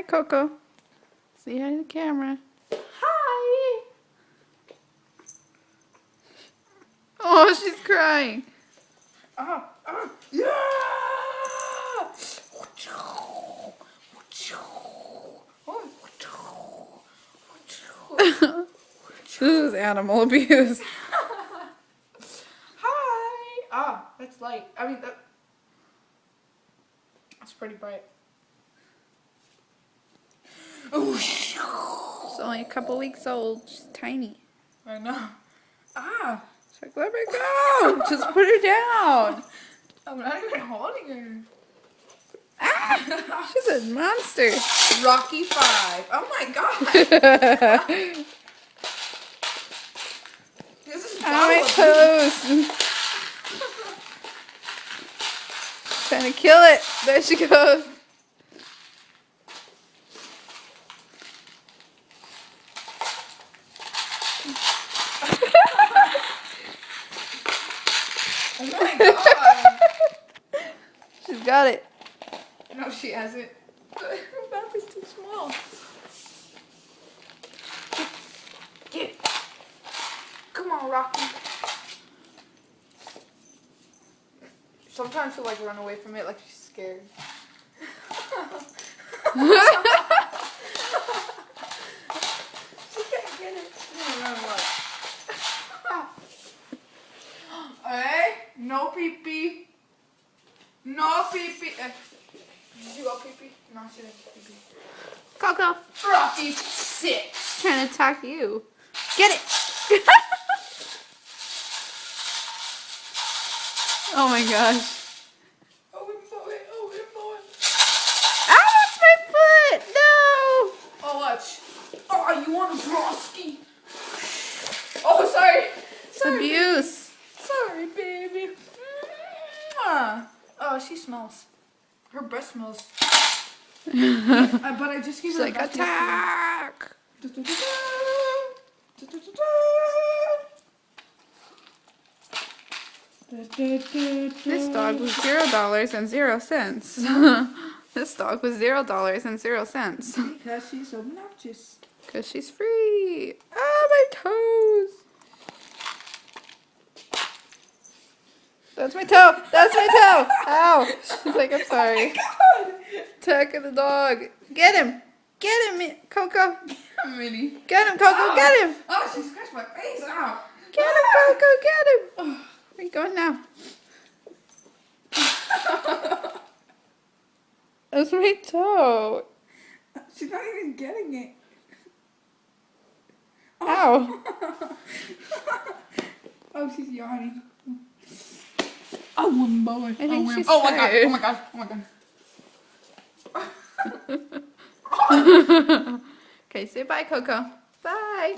Coco. Say hi to the camera. Hi. Oh, she's crying. Yeah. This is animal abuse. Hi. Ah, that's light. I mean, that's pretty bright. She's only a couple weeks old. She's tiny. I know. Ah. She's like, let me go. Just put her down. I'm not even holding her. Ah, she's a monster. Rocky 5. Oh my god. This is Ow, my bottle toes. Trying to kill it. There she goes. Oh my god. She's got it. No, she hasn't. Her mouth is too small. Get it. Come on, Rocky. Sometimes she'll like run away from it like she's scared. She can't get it. She's gonna run like. Hey, no pee pee. No pee pee. Did you go pee pee? No, she didn't pee pee. Coco. Rocky 6. Trying to attack you. Get it. Oh my gosh. Oh, it. Ah, that's my foot. No. Oh, watch. Oh, you want a broski? Oh, sorry. It's abuse. Sorry, baby. Mwah. Oh, she smells. Her breath smells. But I just gave She's her like, a breath attack. This dog was $0.00. This dog was $0.00. Because she's obnoxious. Because she's free. Ah, my toes. That's my toe. That's my toe. Ow. She's like, I'm sorry. God. Attack the dog. Get him. Get him, Coco. Minnie. Get him, Coco. Get him. Oh, she scratched my face. Ow. Get him, Coco. Get him. Where are you going now? That's my toe. She's not even getting it. Ow. Oh, she's yawning. Oh, one boy. I think she's oh my god. tired. Oh my god. Oh my god. Okay, say bye, Coco. Bye.